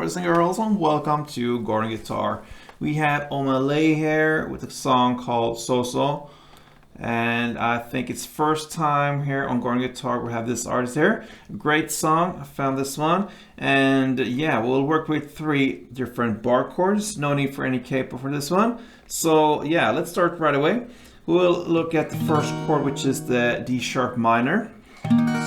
boys and girls, and welcome to Gordon Guitar. We have Omah here with a song called Soso, and I think it's first time here on Gordon Guitar we have this artist here. Great song, I found this one, and yeah, we'll work with 3 different bar chords. No need for any capo for this one. So yeah, let's start right away. We'll look at the first chord, which is the D sharp minor.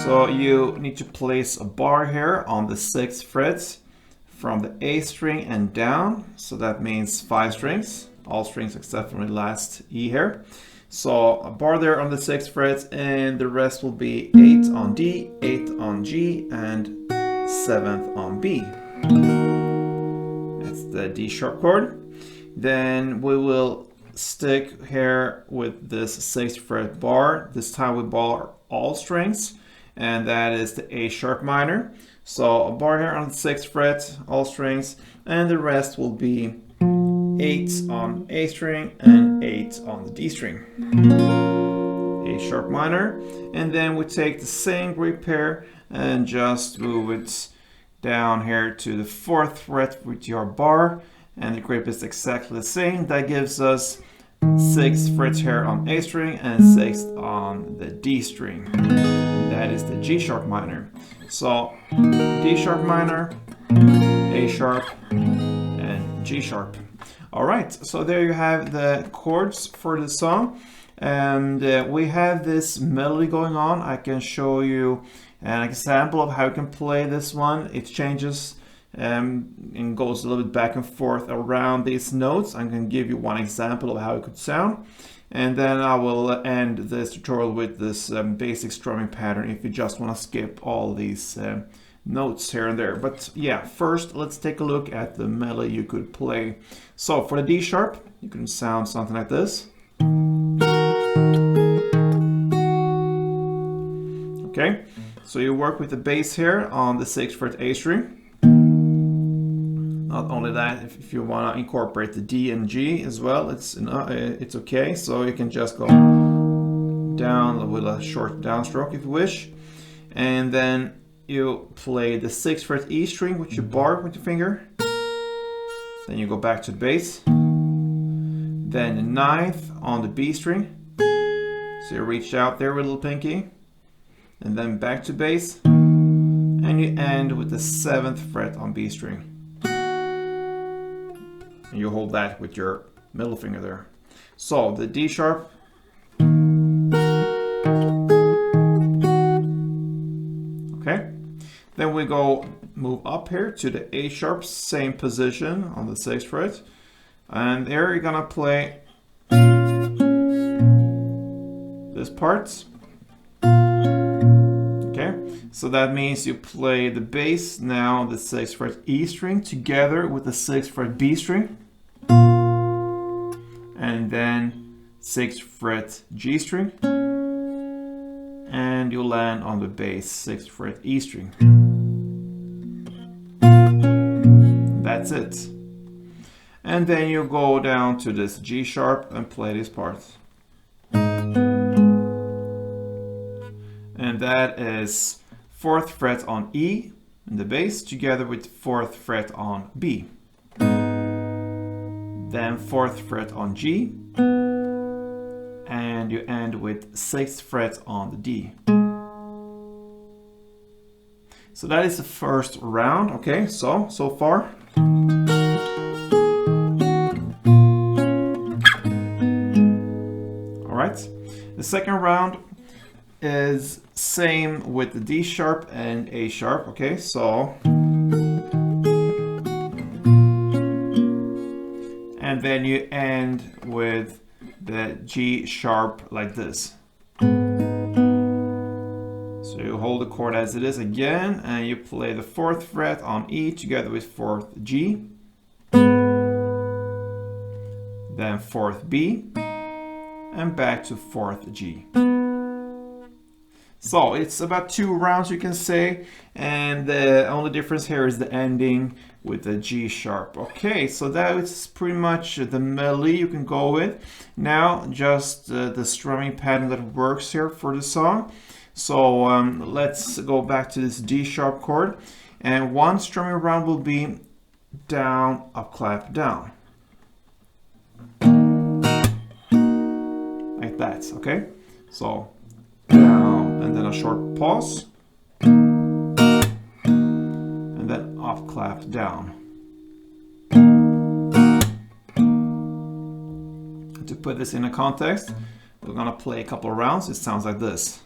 So you need to place a bar here on the 6th fret from the A string and down. So that means 5 strings, all strings except for the last E here. So a bar there on the 6th fret, and the rest will be 8 on D, 8 on G, and 7th on B. That's the D sharp chord. Then we will stick here with this 6th fret bar. This time we bar all strings, and that is the A sharp minor. So a bar here on the 6th fret, all strings, and the rest will be 8 on A string and 8 on the D string. A sharp minor, and then we take the same grip here and just move it down here to the 4th fret with your bar, and the grip is exactly the same. That gives us 6 frets here on A string and 6th on the D string. And that is the G sharp minor. So D sharp minor, A sharp, and G sharp. All right, so there you have the chords for the song, and we have this melody going on. I can show you an example of how you can play this one. It changes and goes a little bit back and forth around these notes. I'm going to give you one example of how it could sound, and then I will end this tutorial with this basic strumming pattern if you just want to skip all these notes here and there. But yeah, first let's take a look at the melody you could play. So for the D sharp, you can sound something like this. Okay, so you work with the bass here on the 6th fret A string. Not only that, if you want to incorporate the D and G as well, it's okay. So you can just go down with a short downstroke if you wish. And then you play the 6th fret E string, which you bar with your finger. Then you go back to the bass. Then the 9th on the B string. So you reach out there with a little pinky. And then back to bass. And you end with the 7th fret on B string. And you hold that with your middle finger there. So the D sharp. Okay. Then we move up here to the A sharp, same position on the 6th fret. And there you're gonna play this part. Okay, so that means you play the bass now, the 6th fret E string together with the 6th fret B string. And then 6th fret G string. And you land on the bass 6th fret E string. That's it. And then you go down to this G sharp and play this part. And that is 4th fret on E in the bass together with 4th fret on B. Then 4th fret on G. And you end with 6th fret on the D. So that is the first round. Okay, so far. All right, the second round is same with the D sharp and A sharp. Okay, so and then you end with the G sharp like this. So you hold the chord as it is again, and you play the 4th fret on E together with 4th G, then 4th B, and back to 4th G. So it's about 2 rounds, you can say, and the only difference here is the ending with the G sharp. Okay, so that is pretty much the melody you can go with. Now just the strumming pattern that works here for the song. So let's go back to this D sharp chord, and one strumming round will be down, up, clap, down. Like that, okay? So down, and then a short pause, and then up, clap, down. To put this in a context, we're gonna play a couple of rounds. It sounds like this.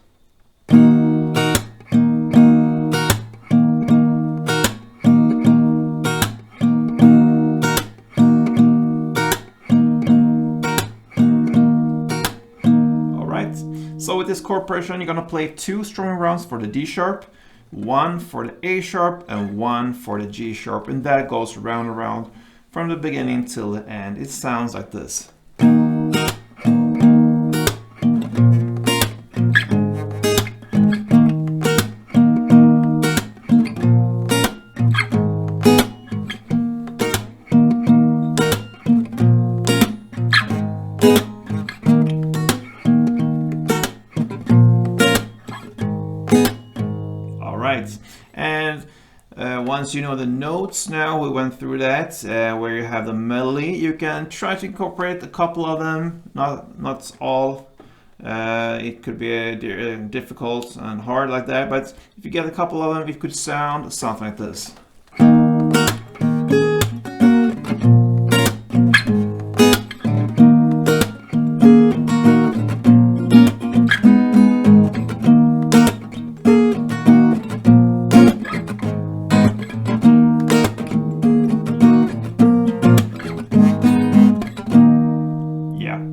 So with this chord progression, you're gonna play 2 strumming rounds for the D sharp, 1 for the A sharp, and 1 for the G sharp, and that goes round and round from the beginning till the end. It sounds like this. And once you know the notes, now we went through that, where you have the melody, you can try to incorporate a couple of them, not all. It could be difficult and hard like that, but if you get a couple of them, it could sound something like this.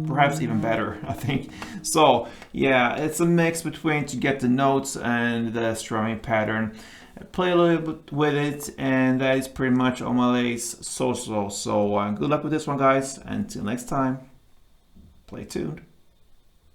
Perhaps even better, I think. So yeah, it's a mix between to get the notes and the strumming pattern. Play a little bit with it, and that is pretty much Omah's Soso. So good luck with this one, guys. Until next time, play tuned.